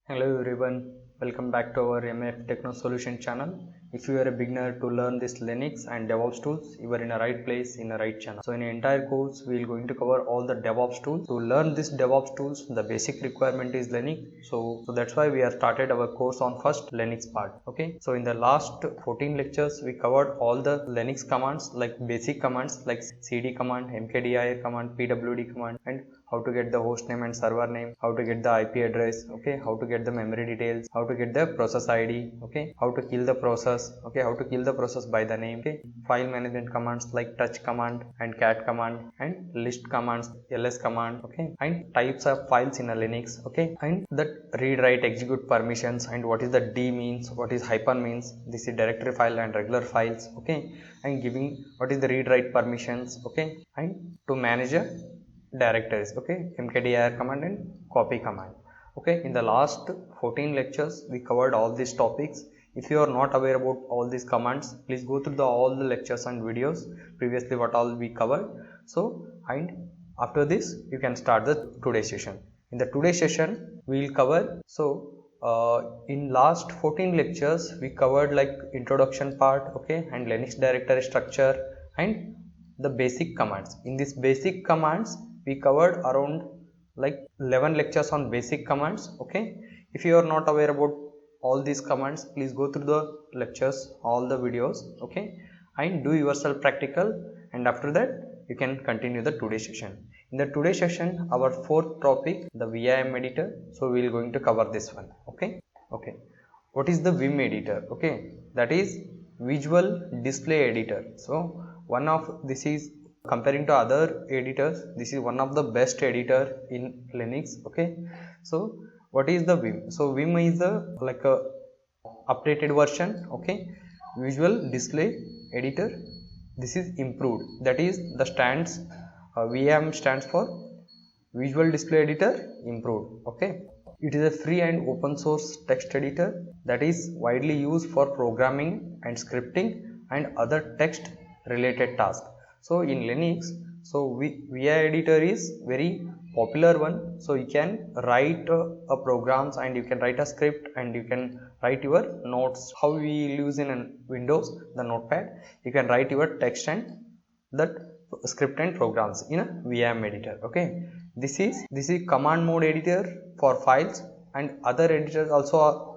Hello everyone, welcome back to our MF Techno Solution channel. If you are a beginner to learn this Linux and DevOps tools, you are in the right place, in the right channel. So in the entire course, we are going to cover all the DevOps tools. To learn this DevOps tools, the basic requirement is Linux. So that's why we have started our course on first Linux part. Okay. So in the last 14 lectures, we covered all the Linux commands like basic commands like cd command, mkdir command, pwd command, and how to get the host name and server name, how to get the IP address, okay, how to get the memory details, how to get the process ID, okay, how to kill the process, okay, how to kill the process by the name, okay, file management commands like touch command and cat command and list commands, ls command, okay, and types of files in a Linux, okay, and that read write execute permissions and what is the D means, what is hyphen means, this is directory file and regular files, okay, and giving what is the read write permissions, okay, and to manage a directories, okay, mkdir command and copy command. Okay, in the last 14 lectures we covered all these topics. If you are not aware about all these commands, please go through all the lectures and videos previously what all we covered. So and after this you can start the today's session. In the today's session we will cover, in last 14 lectures we covered like introduction part, okay, and Linux directory structure and the basic commands. In this basic commands we covered around like 11 lectures on basic commands, okay. If you are not aware about all these commands, please go through the lectures, all the videos, okay, and do yourself practical, and after that you can continue the today's session. In the today's session, our fourth topic, the VIM editor, so we are going to cover this one, okay. What is the VIM editor? Okay, that is visual display editor. So one of this is, comparing to other editors, this is one of the best editor in Linux, okay. So what is the VIM? So VIM is a like a updated version, okay, visual display editor. This is improved, that is the stands, VIM stands for visual display editor improved, okay. It is a free and open source text editor that is widely used for programming and scripting and other text related tasks. So in Linux, so VI editor is very popular one. So you can write a programs and you can write a script and you can write your notes. How we use in Windows the notepad, you can write your text and that script and programs in a VIM editor, okay. This is command mode editor for files, and other editors also are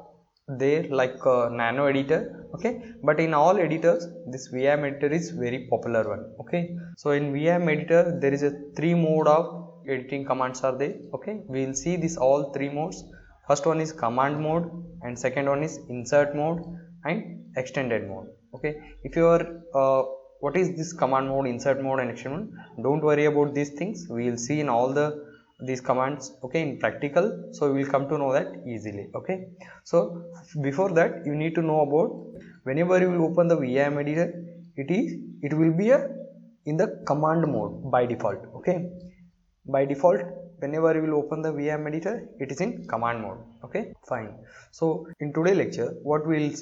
there like nano editor, okay, but in all editors this VIM editor is very popular one, okay. So in VIM editor there is a 3 mode of editing commands are there, okay. We will see this all 3 modes. First one is command mode, and second one is insert mode and extended mode, okay. If you are what is this command mode, insert mode and extended mode, don't worry about these things, we will see in all these commands, okay, in practical. So we will come to know that easily, okay. So before that you need to know about, whenever you will open the VIM editor, it will be in the command mode by default, okay. By default whenever you will open the VIM editor, it is in command mode, okay, fine. So in today's lecture what we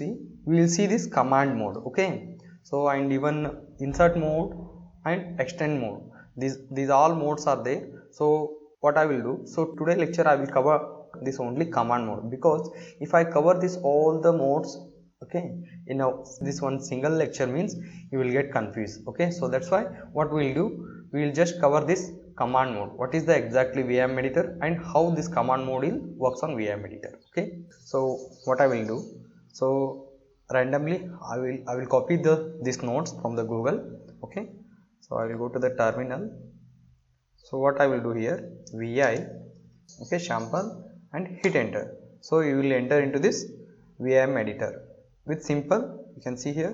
will see this command mode, okay. So and even insert mode and extend mode, these all modes are there. So what I will do, so today lecture I will cover this only command mode, because if I cover this all the modes, okay, in this one single lecture means you will get confused, okay. So that's why what we will do, we will just cover this command mode, what is the exactly VIM editor and how this command mode works on VIM editor, okay. So what I will do, so randomly I will copy these nodes from the Google, okay. So I will go to the terminal. So what I will do here, VI, okay, sample, and hit enter. So you will enter into this VIM editor with simple, you can see here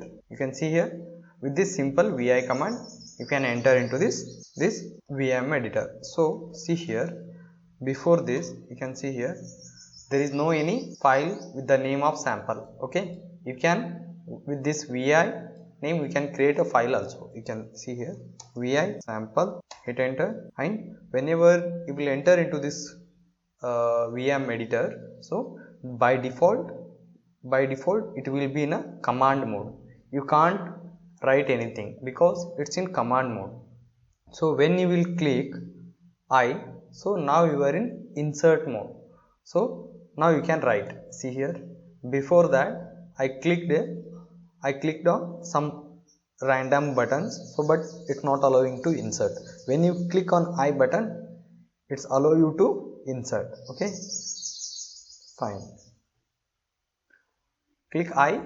with this simple VI command you can enter into this VIM editor. So see here, before this you can see here there is no any file with the name of sample, okay. You can, with this VI name, we can create a file also. You can see here VI sample, hit enter, and whenever you will enter into this VIM editor, so by default it will be in a command mode. You can't write anything because it's in command mode. So when you will click I, so now you are in insert mode. So Now you can write. See here, before that I clicked on some random buttons, so but it's not allowing to insert. When you click on I button, it's allow you to insert. Okay, fine. Click I,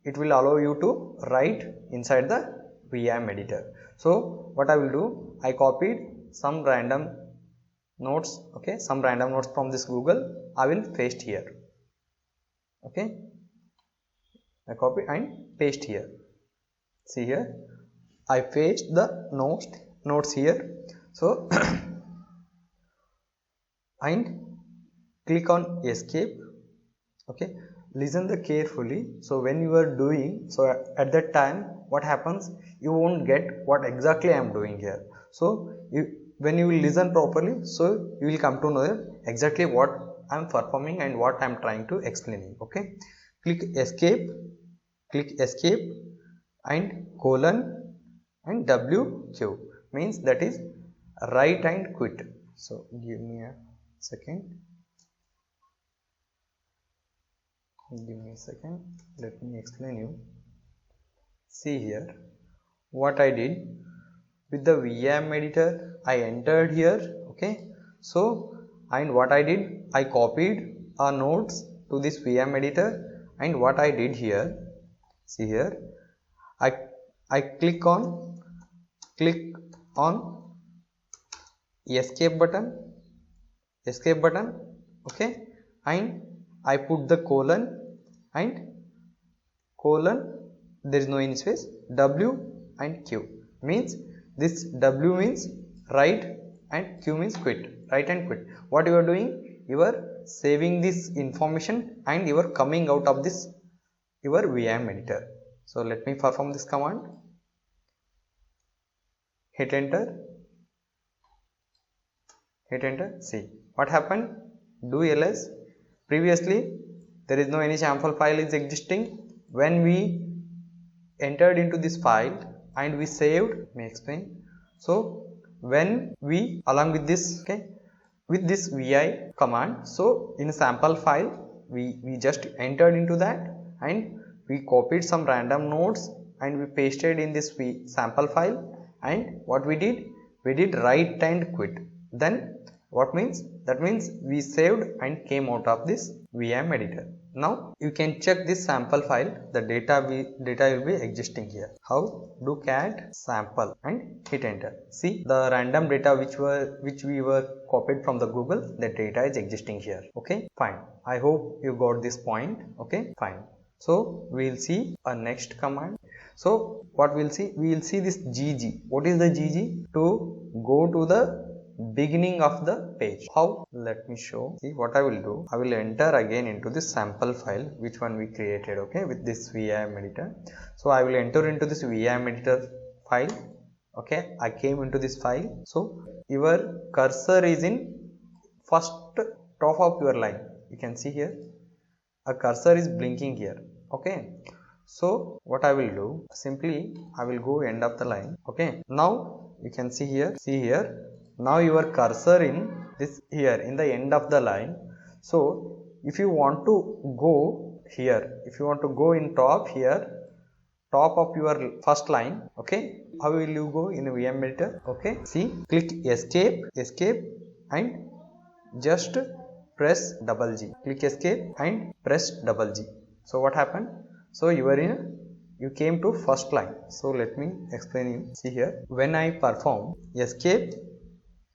it will allow you to write inside the VIM editor. So what I will do, I copied some random nodes. Okay, some random nodes from this Google, I will paste here. Okay, I copy and paste here. See here, I paste the nodes here. So and click on escape. Okay, listen the carefully. So when you are doing, so at that time what happens, you won't get what exactly I am doing here. So when you will listen properly, so you will come to know exactly what I am performing and what I am trying to explain. Okay, click escape and colon and WQ means that is write and quit. So give me a second, let me explain you. See here, what I did with the VIM editor, I entered here. Okay, so and what I did, I copied our nodes to this VIM editor, and what I did here, see here, I click on escape button. Okay, and I put the colon, there is no any space, W and Q means this W means write and Q means quit, write and quit. What you are doing, you are saving this information and you are coming out of this your VIM editor. So let me perform this command. Hit enter. See what happened. Do ls. Previously there is no any sample file is existing. When we entered into this file and we saved, let me explain. So when we along with this, okay, with this vi command, so in a sample file we just entered into that and we copied some random nodes and we pasted in this sample file, and what we did write and quit. Then what means, that means we saved and came out of this VIM editor. Now you can check this sample file, the data will be existing here. How? Do cat sample and hit enter. See the random data which we were copied from the Google, that data is existing here. Okay, fine. I hope you got this point. Okay, fine. So we will see a next command. So what we'll see, we will see this GG. What is the GG? To go to the beginning of the page. How? Let me show. See what I will do, I will enter again into this sample file which one we created, okay, with this VIM editor. So I will enter into this VIM editor file. Okay, I came into this file. So your cursor is in first top of your line. You can see here a cursor is blinking here. Okay, so what I will do, simply I will go end of the line. Okay, now you can see here, now your cursor in this here in the end of the line. So if you want to go here, if you want to go in top here, top of your first line, okay, how will you go in a VIM editor? Okay, see, click escape and just press double G. Click escape and press double G. So what happened? So you came to first line. So let me explain you. See here, when I perform escape,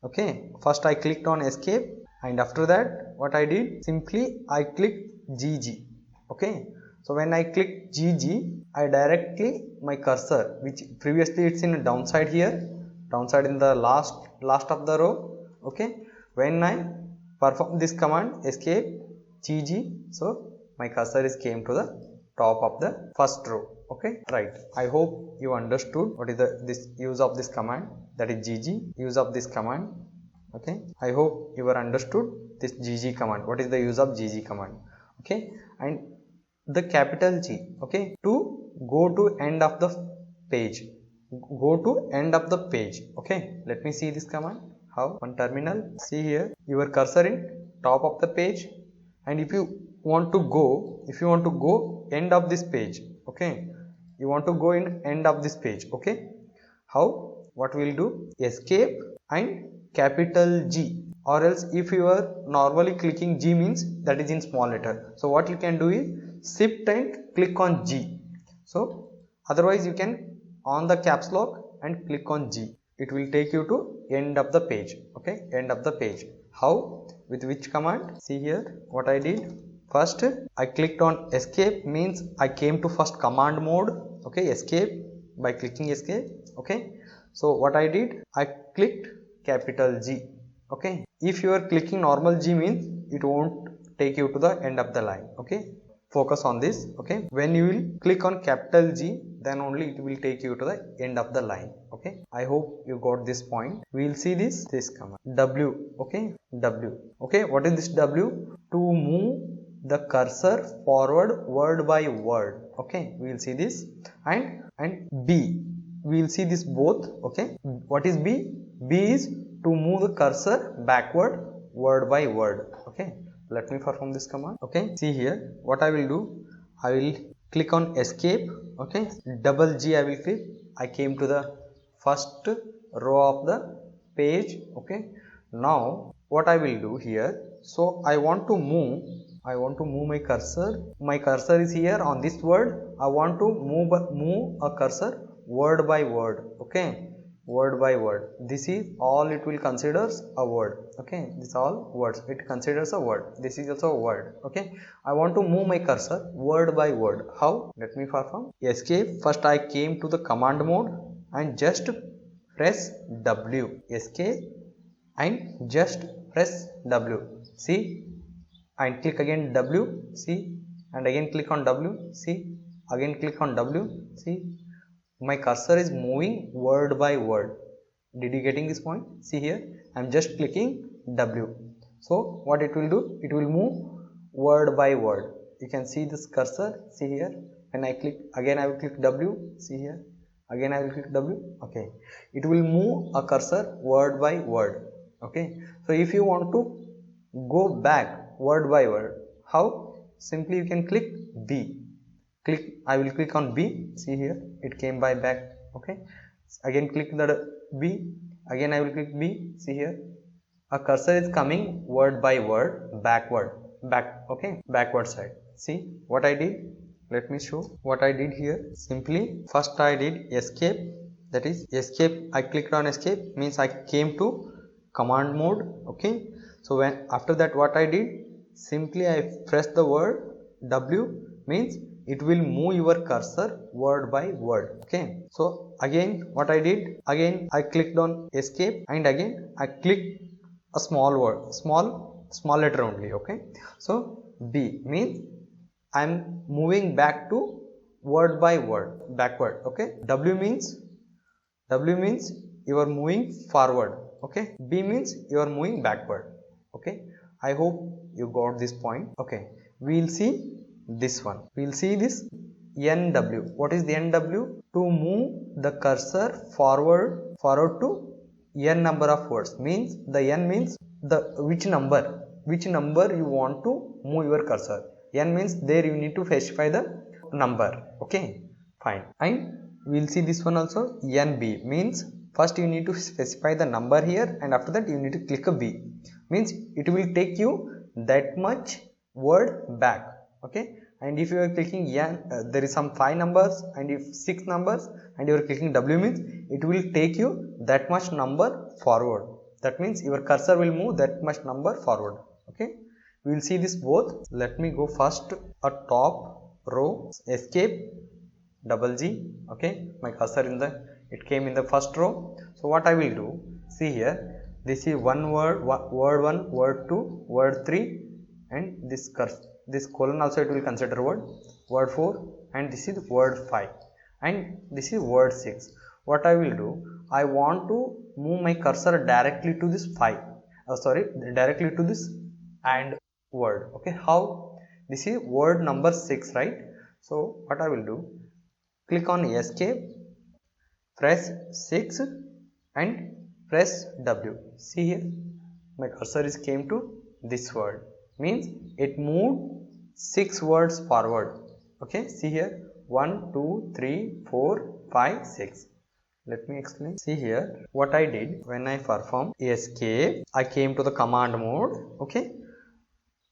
okay, first I clicked on escape, and after that what I did, simply I clicked GG. Okay, so when I click GG, I directly my cursor, which previously it's in downside here, downside in the last of the row. Okay, when I perform this command escape GG, so my cursor is came to the top of the first row. Okay, right. I hope you understood what is this use of this command, that is GG, use of this command. Okay, I hope you are understood this GG command, what is the use of GG command. Okay, and the capital G, okay, to go to end of the page, Okay, let me see this command. How? On terminal, see here, your cursor in top of the page and if you want to go end of this page, okay, you want to go in end of this page, okay, how? What we will do? Escape and capital G, or else if you are normally clicking G means that is in small letter, so what you can do is shift and click on G. So otherwise you can on the caps lock and click on G, it will take you to end of the page, okay, end of the page. How? With which command? See here what I did. First I clicked on escape, means I came to first command mode, okay, escape by clicking escape, okay. So what I did, I clicked capital G, okay. If you are clicking normal G means it won't take you to the end of the line, okay. Focus on this, okay. When you will click on capital G, then only it will take you to the end of the line, okay. I hope you got this point. We will see this command W, okay, W, okay. What is this W? To move the cursor forward word by word, okay. We will see this. And B, we will see this both, okay. What is B? B is to move the cursor backward word by word, okay. Let me perform this command, okay. See here what I will do, I will click on escape, okay, double G I will click, I came to the first row of the page, okay. Now what I will do here, so I want to move my cursor is here on this word, I want to move a cursor word by word, okay, word by word. This is all it will considers a word, okay. This all words it considers a word. This is also a word, okay. I want to move my cursor word by word. How? Let me perform escape. First I came to the command mode and just press W, escape and just press W, see, and click again W, see, and again click on W, see, again click on W, see, my cursor is moving word by word. Did you getting this point? See here I am just clicking W, so what it will do, it will move word by word. You can see this cursor, see here, when I click again I will click W, see here, again I will click W, okay, it will move a cursor word by word, okay. So if you want to go back word by word, how? Simply you can click B, I will click on B, see here it came by back, okay. Again click the B, again I will click B, see here a cursor is coming word by word okay, backward side. See what I did, let me show what I did here. Simply first I did escape, that is escape, I clicked on escape means I came to command mode, okay. So when after that what I did, simply I pressed the word W, means it will move your cursor word by word, okay. So again what I did, again I clicked on escape and again I clicked a small word, small letter only, okay. So B means I am moving back to word by word, backward, okay. W means you are moving forward, okay. B means you are moving backward, okay. I hope you got this point, okay. We will see this one, we will see this NW. What is the NW? To move the cursor forward to n number of words, means the n means the which number you want to move your cursor. N means there you need to specify the number, okay, fine. And we will see this one also, NB means first you need to specify the number here and after that you need to click a B, means it will take you that much word back, okay. And if you are clicking N, there is some 5 numbers and if 6 numbers and you are clicking W means it will take you that much number forward, that means your cursor will move that much number forward, okay. We will see this both. Let me go first a top row, escape, double G, okay, my cursor it came in the first row. So what I will do, see here, this is one word 1, word 2, word 3, and this colon also it will consider word 4, and this is word 5, and this is word 6. What I will do, I want to move my cursor directly to this directly to this and word, okay. How? This is word number 6, right? So what I will do, click on escape, press 6 and press W. See here my cursor is came to this word, means it moved 6 words forward. Okay, see here 1, 2, 3, 4, 5, 6. Let me explain. See here what I did when I performed escape. I came to the command mode. Okay,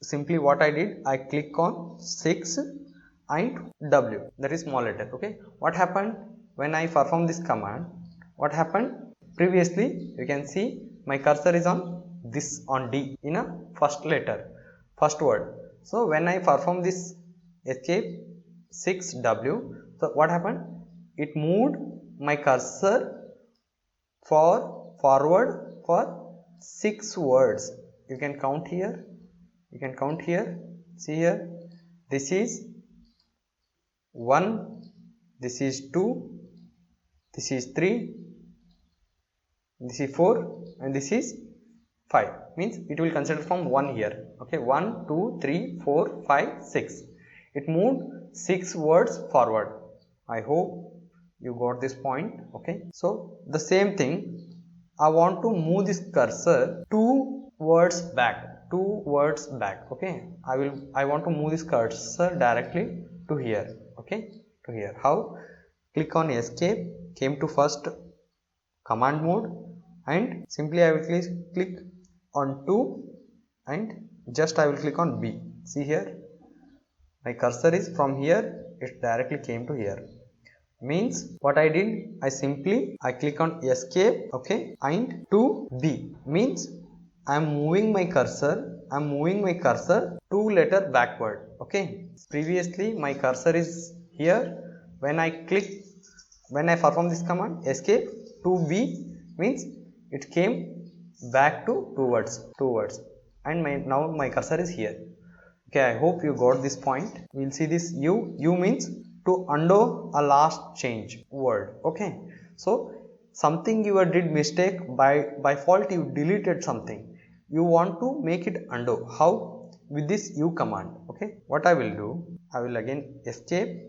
simply what I did, I click on 6 and W, that is small letter. Okay, what happened when I perform this command? What happened previously? You can see my cursor is on this, on D, in a first letter, first word. So when I perform this escape 6W, so what happened? It moved my cursor forward for 6 words. You can count here. You can count here. See here. This is 1. This is 2. This is 3. This is 4. And this is 5. Means it will consider from 1 here. Okay. 1, 2, 3, 4, 5, 6. It moved 6 words forward. I hope you got this point. Okay, so the same thing, I want to move this cursor 2 words back. Okay, I want to move this cursor directly to here. Okay, to here. How? Click on escape, came to first command mode, and simply I will click on 2 and just I will click on B. See here, my cursor is from here, it directly came to here. Means what I did, I click on escape, okay, and to B, means I am moving my cursor 2 letter backward. Okay, previously my cursor is here. When I perform this command escape to B, means it came back to 2 words, and now my cursor is here. Okay, I hope you got this point. We'll see this U means to undo a last change word. Okay, so something you did mistake, by fault you deleted something, you want to make it undo. How? With this U command. Okay, what I will do, I will again escape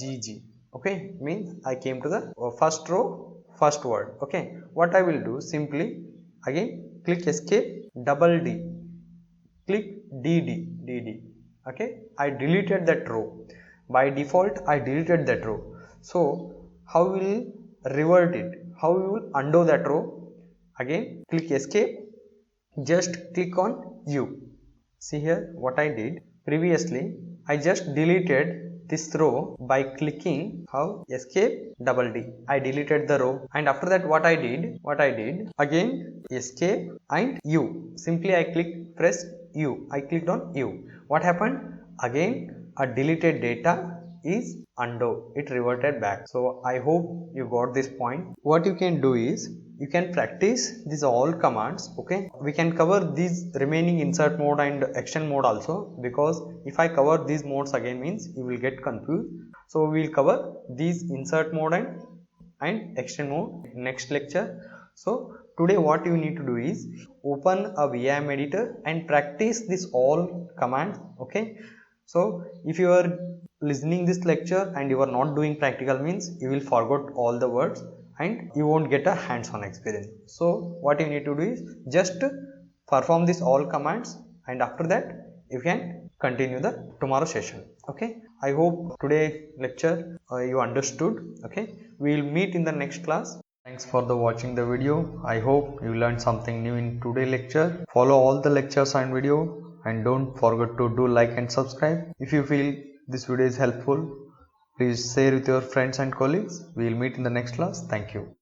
GG. Okay, means I came to the first row, first word. Okay, what I will do, simply again click escape D, click DD. Okay, I deleted that row. By default I deleted that row. So how will revert it? How we will undo that row? Again click escape, just click on U. See here what I did. Previously I just deleted this row by clicking how? Escape D. I deleted the row, and after that what I did again escape and U. Simply I press U. I clicked on U. What happened? Again a deleted data is undo, it reverted back. So I hope you got this point. What you can do is you can practice these all commands. Okay, we can cover these remaining insert mode and action mode also, because if I cover these modes again means you will get confused. So we will cover these insert mode and action mode next lecture. So today what you need to do is open a VIM editor and practice this all commands. Okay, so if you are listening this lecture and you are not doing practical, means you will forget all the words and you won't get a hands-on experience. So what you need to do is just perform this all commands, and after that you can continue the tomorrow session. Okay, I hope today lecture you understood. Okay, we will meet in the next class. Thanks for watching the video. I hope you learned something new in today's lecture. Follow all the lectures and video, and don't forget to do like and subscribe. If you feel this video is helpful, please share with your friends and colleagues. We will meet in the next class. Thank you.